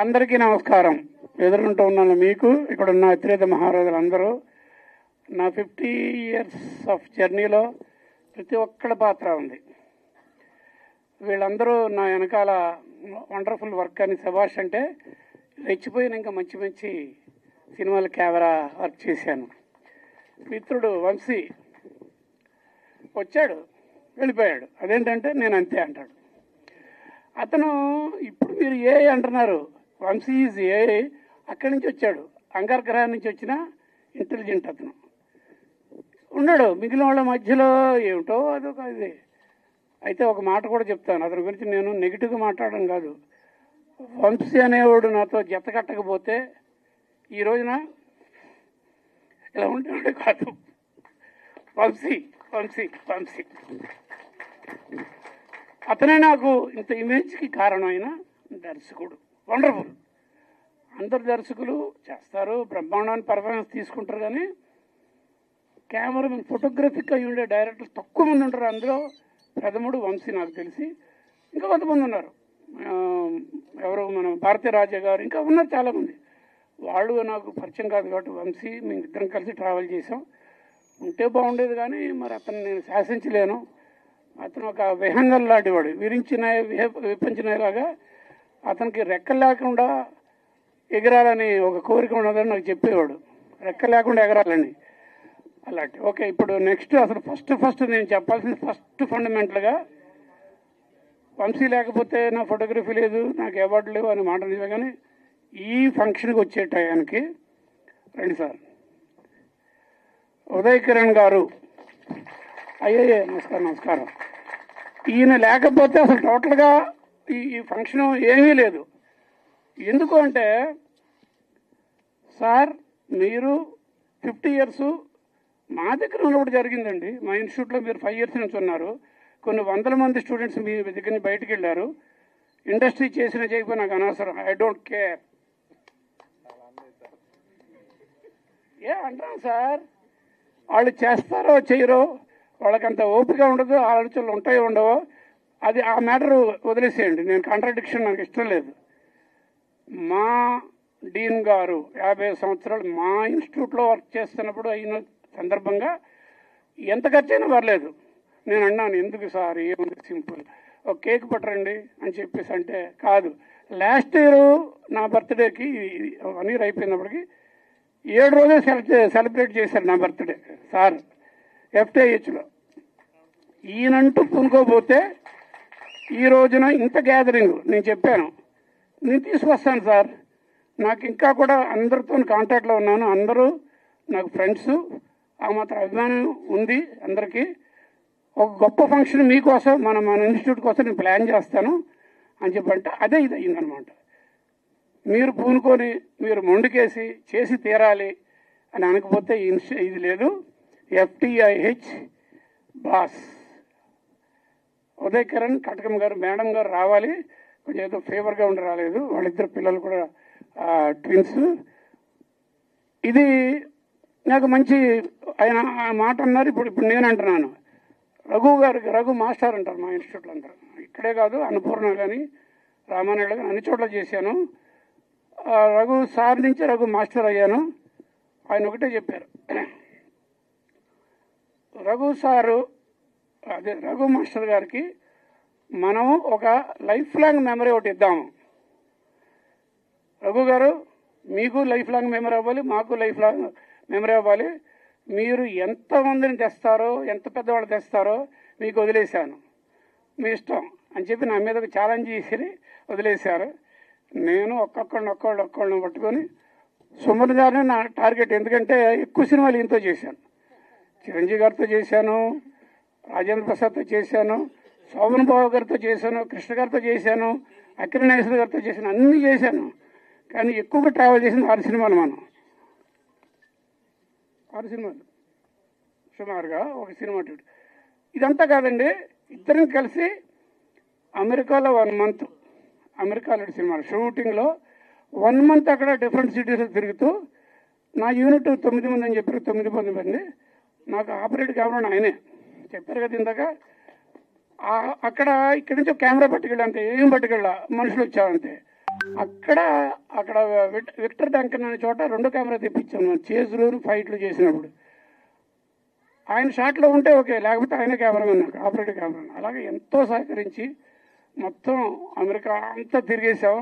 అందరికీ నమస్కారం. ఎదుర్కొంటూ ఉన్నాను మీకు, ఇక్కడ ఉన్న అతిరేత మహారాజులందరూ. నా 50 years ఆఫ్ జర్నీలో ప్రతి ఒక్కళ్ళ పాత్ర ఉంది. వీళ్ళందరూ నా వెనకాల వండర్ఫుల్ వర్క్ అని శభాష్ అంటే రెచ్చిపోయిన ఇంకా మంచి మంచి సినిమాల కెమెరా వర్క్ చేశాను. మిత్రుడు వంశీ వచ్చాడు, వెళ్ళిపోయాడు. అదేంటంటే నేను అంతే అంటాడు. అతను ఇప్పుడు మీరు ఏ అంటున్నారు, వంశీ ఈజ్ ఏ, అక్కడి నుంచి వచ్చాడు, అంగారగ్రహం నుంచి వచ్చిన ఇంటెలిజెంట్ అతను ఉన్నాడు. మిగిలిన వాళ్ళ మధ్యలో ఏమిటో అదొక ఇది. అయితే ఒక మాట కూడా చెప్తాను, అతని గురించి నేను నెగిటివ్గా మాట్లాడడం కాదు. వంశీ అనేవాడు నాతో జత కట్టకపోతే ఈ రోజున ఇలా ఉండేవాడు కాదు. వంశీ వంశీ వంశీ అతనే నాకు ఇంత ఇమేజ్కి కారణమైన దర్శకుడు. వండర్ఫుల్. అందరు దర్శకులు చేస్తారు, బ్రహ్మాండాన్ని పర్ఫార్మెన్స్ తీసుకుంటారు, కానీ కెమెరామెన్ ఫోటోగ్రఫిక్ అయి ఉండే డైరెక్టర్ తక్కువ మంది ఉంటారు. అందులో ప్రథముడు వంశీ నాకు తెలిసి. ఇంకా కొంతమంది ఉన్నారు, ఎవరు మన భారతీయ రాజా గారు, ఇంకా ఉన్నారు చాలామంది. వాళ్ళు నాకు పరిచయం కాదు కాబట్టి వంశీ మేము ఇద్దరం కలిసి ట్రావెల్ చేసాం. ఉంటే బాగుండేది కానీ మరి అతను నేను శాసించలేను. అతను ఒక విహంగం లాంటివాడు, విపించినలాగా అతనికి రెక్కలు లేకుండా ఎగరాలని ఒక కోరిక ఉన్నదని నాకు చెప్పేవాడు, రెక్కలు లేకుండా ఎగరాలని. అలాంటి ఓకే. ఇప్పుడు నెక్స్ట్ అసలు ఫస్ట్ నేను చెప్పాల్సింది ఫండమెంటల్గా వంశీ లేకపోతే నా ఫోటోగ్రఫీ లేదు, నాకు అవార్డు లేవు అని మాట నిజమే. కానీ ఈ ఫంక్షన్కి వచ్చే టయానికి రండి సార్. ఉదయ్ కిరణ్ గారు, అయ్యే నమస్కారం. ఈయన లేకపోతే అసలు టోటల్గా ఈ ఫంక్షన్ ఏమీ లేదు. ఎందుకు అంటే సార్ మీరు 50 years మా దగ్గర ఉన్నప్పుడు జరిగిందండి. మా ఇన్స్టిట్యూట్లో మీరు 5 years నుంచి ఉన్నారు. కొన్ని వందల మంది స్టూడెంట్స్ మీ దగ్గర నుంచి బయటకు వెళ్ళారు. ఇండస్ట్రీ చేసిన చేయకపోయి నాకు అనవసరం, ఐ డోంట్ కేర్. అంటాను సార్, వాళ్ళు చేస్తారో చేయరో, వాళ్ళకంత ఓపిక ఉండదు, ఆలోచనలు ఉంటాయో ఉండవో, అది ఆ మ్యాటర్ వదిలేసేయండి. నేను కాంట్రాడిక్షన్ నాకు ఇష్టం లేదు. మా డీన్ గారు 50 సంవత్సరాలు మా ఇన్స్టిట్యూట్లో వర్క్ చేస్తున్నప్పుడు అయిన సందర్భంగా ఎంత ఖర్చు అయినా పర్లేదు. నేను అన్నాను, ఎందుకు సార్ ఏముంది సింపుల్, ఒక కేక్ పట్టరండి అని చెప్పేసి అంటే, కాదు లాస్ట్ ఇయర్ నా బర్త్డేకి 1 year అయిపోయినప్పటికీ 7 రోజులు సెలబ్రేట్ చేశారు నా బర్త్డే సార్ FTIHలో. ఈయనంటూ పూనుకోపోతే ఈ రోజున ఇంత గ్యాదరింగ్ నేను చెప్పాను, నేను తీసుకొస్తాను సార్. నాకు ఇంకా కూడా అందరితో కాంటాక్ట్లో ఉన్నాను, అందరూ నాకు ఫ్రెండ్స్, ఆ మాత్రం అభిమానం ఉంది అందరికీ. ఒక గొప్ప ఫంక్షన్ మీకోసం మన ఇన్స్టిట్యూట్ కోసం నేను ప్లాన్ చేస్తాను అని చెప్పంటే అదే ఇది అయిందనమాట. మీరు పూనుకొని మీరు మొండికేసి చేసి తీరాలి అని అనకపోతే ఇది లేదు. FTIH బాస్ ఉదయ్ కిరణ్ కటకం గారు మేడం గారు రావాలి, కొంచెం ఏదో ఫేవర్గా ఉండి రాలేదు. వాళ్ళిద్దరు పిల్లలు కూడా ట్విన్స్. ఇది నాకు మంచి ఆయన ఆ మాట అన్నారు. ఇప్పుడు నేను అంటున్నాను, రఘు మాస్టర్ అంటారు మా ఇన్స్టిట్యూట్లో అందరూ. ఇక్కడే కాదు, అన్నపూర్ణ కానీ రామానాయుడు కానీ అన్ని చోట్ల చేశాను. రఘు సార్ నుంచి రఘు మాస్టర్ అయ్యాను. ఆయన ఒకటే చెప్పారు, రఘు సారు అదే రఘు మాస్టర్ గారికి మనం ఒక లైఫ్ లాంగ్ మెమరీ ఒకటి ఇద్దాము. రఘు గారు మీకు లైఫ్ లాంగ్ మెమరీ అవ్వాలి, మాకు లైఫ్ లాంగ్ మెమరీ అవ్వాలి. మీరు ఎంతమందిని తెస్తారో, ఎంత పెద్దవాళ్ళు తెస్తారో మీకు వదిలేశాను, మీ ఇష్టం అని చెప్పి నా మీద ఛాలెంజ్ చేసి వదిలేశారు. నేను ఒక్కొక్కళ్ళని పట్టుకొని సుమన్ గారిని నా టార్గెట్. ఎందుకంటే ఎక్కువ సినిమాలు ఈయనతో చేశాను, చిరంజీవి గారితో చేశాను, రాజేంద్ర ప్రసాద్తో చేశాను, శోభన్ బాబు గారితో చేశాను, కృష్ణ గారితో చేశాను, అక్కినేని నాగేశ్వర గారితో చేశాను, అన్నీ చేశాను. కానీ ఎక్కువగా ట్రావెల్ చేసింది 6 సినిమాలు. మనం 6 సినిమాలు సుమారుగా, ఒక సినిమా. ఇదంతా కాదండి, ఇద్దరం కలిసి అమెరికాలో 1 month అమెరికాలో సినిమాలు షూటింగ్లో 1 month అక్కడ డిఫరెంట్ సిటీస్లో తిరుగుతూ, నా యూనిట్ 9 మంది అని చెప్పారు. 9 మంది. నాకు ఆపరేట్ కెమెరా ఆయనే చెప్పారు కదా ఇందాక. అక్కడ ఇక్కడి నుంచి కెమెరా పట్టుకెళ్ళి అంతే, ఏం పట్టుకెళ్ళా, మనుషులు వచ్చారంతే. అక్కడ అక్కడ విక్టర్ డంకన్ అనే చోట 2 కెమెరా తెప్పించాను చేజులు ఫైట్లు చేసినప్పుడు. ఆయన షాట్లో ఉంటే ఓకే, లేకపోతే ఆయన కెమెరామెన్, నాకు ఆపరేటివ్ కెమెరామెన్. అలాగే ఎంతో సహకరించి మొత్తం అమెరికా అంతా తిరిగేసాం.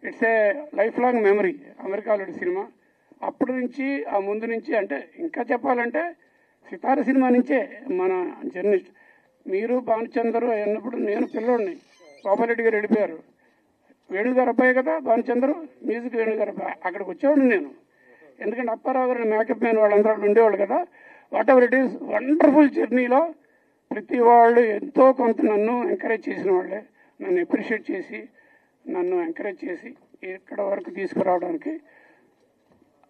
It's a life long memory అమెరికాలో సినిమా. అప్పటి నుంచి ఆ ముందు నుంచి అంటే ఇంకా చెప్పాలంటే సితార సినిమా నుంచే మన జర్నీ. మీరు భానుచందరు అన్నప్పుడు నేను పిల్లోడిని, గోపాలరెడ్డి గారు వెళ్ళిపోయారు. వేణుగారు అబ్బాయి కదా భానుచందరు, మ్యూజిక్ వేణుగారు అబ్బాయి. అక్కడికి వచ్చేవాడిని నేను, ఎందుకంటే అప్పారావు గారు మేకప్ మ్యాన్ వాళ్ళందరూ అక్కడ ఉండేవాళ్ళు కదా. What ever it is wonderful జర్నీలో ప్రతి వాళ్ళు ఎంతో కొంత నన్ను ఎంకరేజ్ చేసిన వాళ్ళే, నన్ను అప్రిషియేట్ చేసి నన్ను ఎంకరేజ్ చేసి ఇక్కడ వరకు తీసుకురావడానికి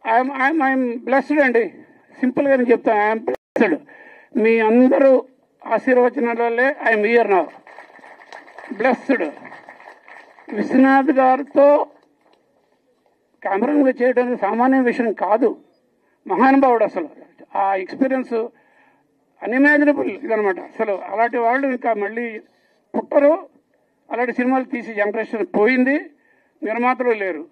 ఐఎమ్ బ్లెస్డ్ అండి. సింపుల్గా నేను చెప్తాను, ఐఎమ్ బ్లెస్డ్. మీ అందరూ ఆశీర్వచనాల వల్లే I'm here now. Blessed. Viswanath గారితో కెమెరా చేయడం సామాన్య విషయం కాదు. మహానుభావుడు అసలు. ఆ ఎక్స్పీరియన్స్ అన్ఇమాజినబుల్ ఇదనమాట. అసలు అలాంటి వాళ్ళు ఇంకా మళ్ళీ పుట్టరు. అలాంటి సినిమాలు తీసే జనరేషన్ పోయింది. నిర్మాతలు లేరు.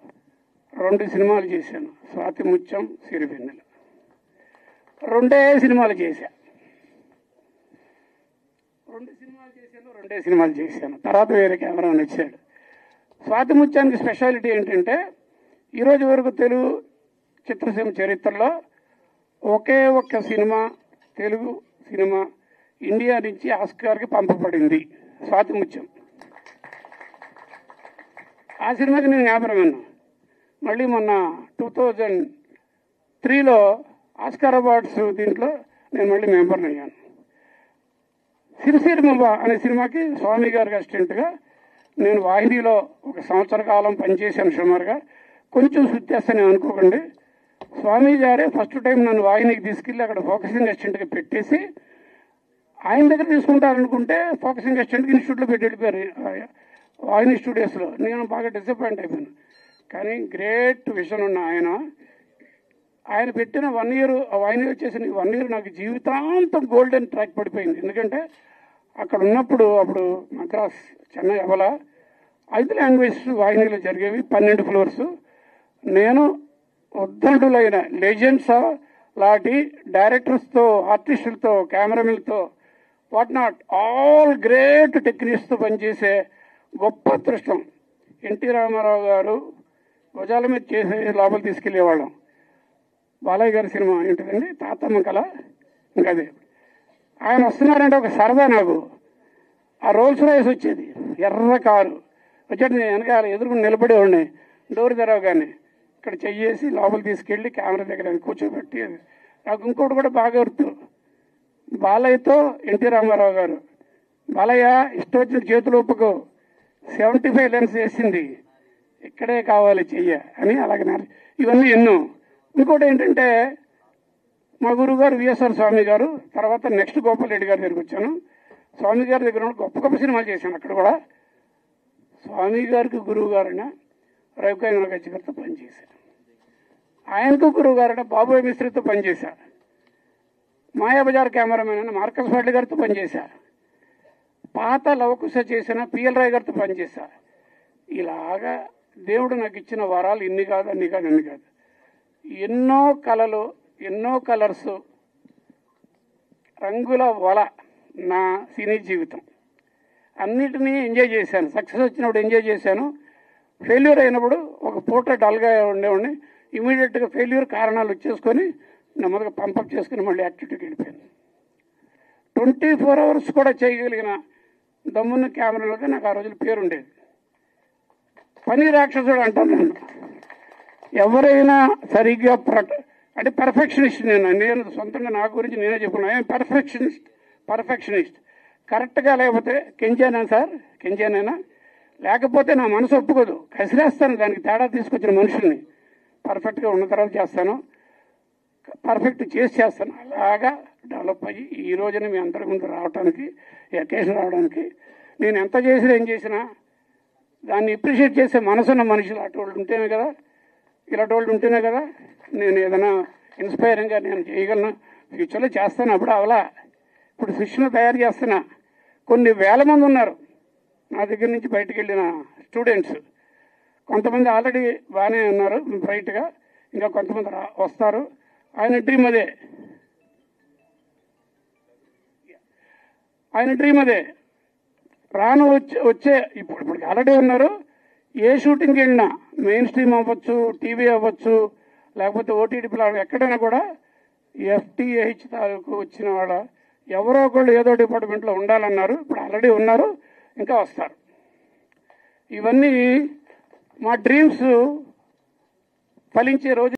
2 సినిమాలు చేశాను, స్వాతి ముత్యం, సిరివెన్నెల. 2 సినిమాలు చేశాను. 2 సినిమాలు చేశాను. తర్వాత వేరే కెమెరామెన్ వచ్చాడు. స్వాతి ముత్యానికి స్పెషాలిటీ ఏంటంటే ఈరోజు వరకు తెలుగు చిత్రసీమ చరిత్రలో ఒకే ఒక్క సినిమా, తెలుగు సినిమా ఇండియా నుంచి ఆస్కార్కి పంపబడింది, స్వాతి ముత్యం. ఆ సినిమాకి నేను జ్ఞాపకం. మళ్ళీ మొన్న 2003లో ఆస్కార్ అవార్డ్స్ దీంట్లో నేను మళ్ళీ మెంబర్ని అయ్యాను. సిరిసిరిమవ్వ అనే సినిమాకి స్వామి గారికి అసిస్టెంట్గా నేను వాహినిలో 1 సంవత్సర కాలం పనిచేశాను సుమారుగా. కొంచెం సుత్తేస్తానే అనుకోకండి. స్వామి గారే ఫస్ట్ టైం నన్ను వాహినికి తీసుకెళ్ళి అక్కడ ఫోకసింగ్ అసిస్టెంట్గా పెట్టేసి ఆయన దగ్గర తీసుకుంటారనుకుంటే ఫోకసింగ్ అసిస్టెంట్కి ఇన్స్టిట్యూట్లో పెట్టి వెళ్ళిపోయారు వాహిని స్టూడియోస్లో. నేను బాగా డిసప్పాయింట్ అయిపోయాను. కానీ గ్రేట్ విజన్ ఉన్న ఆయన పెట్టిన 1 ఇయర్, ఆ వాహిని వచ్చేసిన 1 ఇయర్ నాకు జీవితాంతం గోల్డెన్ ట్రాక్ పడిపోయింది. ఎందుకంటే అక్కడ ఉన్నప్పుడు అప్పుడు మద్రాస్, చెన్నై అవల 5 లాంగ్వేజ్ వాహినీలు జరిగేవి, 12 ఫ్లోర్స్. నేను ఉద్దండులైన లెజెండ్స్ లాంటి డైరెక్టర్స్తో, ఆర్టిస్టులతో, కెమెరామెన్లతో, వాట్ నాట్ ఆల్ గ్రేట్ టెక్నీషియన్స్తో పనిచేసే గొప్ప అదృష్టం. ఎన్టీ రామారావు గారు భుజాల మీద చేసే లోపల తీసుకెళ్లేవాళ్ళం. బాలయ్య గారి సినిమా ఏంటిదండి, తాతమ్మ కళ, ఇంకదే. ఆయన వస్తున్నారంటే ఒక సరదా నాకు. ఆ రోల్స్ రాయిస్ వచ్చేది, ఎర్ర కారు వచ్చేది. నేను వెనకాల ఎదురుకుని నిలబడేవాడిని. డోర్ తెరవగానే ఇక్కడ చెయ్యేసి లోపల తీసుకెళ్ళి కెమెరా దగ్గర కూర్చోబెట్టి. నాకు ఇంకోటి కూడా బాగా గుర్తు, బాలయ్యతో ఎన్టీ రామారావు గారు, బాలయ్య ఇష్టం వచ్చిన చేతులు ఒప్పుకో, 75 లెన్స్ వేసింది, ఇక్కడే కావాలి చెయ్య అని. అలాగే ఇవన్నీ ఎన్నో. ఇంకోటి ఏంటంటే మా గురువు గారు విఎస్ఆర్ స్వామి గారు, తర్వాత నెక్స్ట్ గోపాలరెడ్డి గారి దగ్గరికి వచ్చాను. స్వామి గారి దగ్గర గొప్ప గొప్ప సినిమాలు చేశాను. అక్కడ కూడా స్వామి గారికి గురువు గారైన రవికాంత్ గచ్చి గారితో పనిచేశాను. ఆయనకు గురువు గారైన బాబోయ్ మిశ్రీతో పనిచేశాను. మాయాబజార్ కెమెరామెన్ అయిన మార్కస్ పాటిల్ గారితో పనిచేశాను. పాత లవకుశ చేసిన పిఎల్ రాయ్ గారితో పనిచేశాను. ఇలాగా దేవుడు నాకు ఇచ్చిన వరాలు ఇన్ని కాదు, అన్ని కాదు, అన్ని కాదు. ఎన్నో కళలు, ఎన్నో కలర్స్, రంగుల వల నా సినీ జీవితం. అన్నిటినీ ఎంజాయ్ చేశాను. సక్సెస్ వచ్చినప్పుడు ఎంజాయ్ చేశాను. ఫెయిల్యూర్ అయినప్పుడు ఒక పూట డల్గా ఉండేవాడిని. ఇమీడియట్గా ఫెయిల్యూర్ కారణాలు వచ్చేసుకొని నెమ్మదిగా పంపప్ చేసుకుని మళ్ళీ యాక్టివిటీకి వెళ్ళిపోయాను. 24 అవర్స్ కూడా చేయగలిగిన దమ్మున్న కెమెరాలుగా నాకు ఆ రోజుల పేరుండేది. పని రాక్షసుడు అంటాను నన్ను. ఎవరైనా సరిగ్గా అంటే పర్ఫెక్షనిస్ట్. నేను సొంతంగా నా గురించి నేనే చెప్పుకున్నాను, పర్ఫెక్షనిస్ట్. కరెక్ట్గా లేకపోతే కెంచానా సార్, కెంచానైనా లేకపోతే నా మనసు ఒప్పుకోదు, కసిరేస్తాను దానికి తేడా తీసుకొచ్చిన మనుషుల్ని. పర్ఫెక్ట్గా ఉన్న తర్వాత చేస్తాను, పర్ఫెక్ట్ చేస్తాను. అలాగా డెవలప్ అయ్యి ఈ రోజున మీ అందరి ముందు రావడానికి, ఈ అకేషన్ రావడానికి, నేను ఎంత చేసినా ఏం చేసినా దాన్ని అప్రిషియేట్ చేసే మనసున్న మనుషులు అటువంటి ఉంటేనే కదా, ఇలాంటి వాళ్ళు ఉంటేనే కదా నేను ఏదైనా ఇన్స్పైరింగ్గా నేను చేయగలను. ఫ్యూచర్లో చేస్తాను. అప్పుడు అవలా ఇప్పుడు శిష్యులు తయారు చేస్తున్నా. కొన్ని వేల మంది ఉన్నారు నా దగ్గర నుంచి బయటకు వెళ్ళిన స్టూడెంట్స్. కొంతమంది ఆల్రెడీ బాగానే ఉన్నారు బ్రైట్గా, ఇంకా కొంతమంది వస్తారు. ఆయన డ్రీమ్ అదే, రాను వచ్చే ఇప్పుడు ఆల్రెడీ ఉన్నారు. ఏ షూటింగ్కి వెళ్ళినా మెయిన్ స్ట్రీమ్ అవ్వచ్చు, టీవీ అవ్వచ్చు, లేకపోతే ఓటీటీ ప్లాట్ఫామ్ ఎక్కడైనా కూడా ఎఫ్టీహెచ్ తాలూకు వచ్చిన వాళ్ళ ఎవరో ఒకళ్ళు ఏదో డిపార్ట్మెంట్లో ఉండాలన్నారు. ఇప్పుడు ఆల్రెడీ ఉన్నారు, ఇంకా వస్తారు. ఇవన్నీ మా డ్రీమ్స్ ఫలించే రోజు.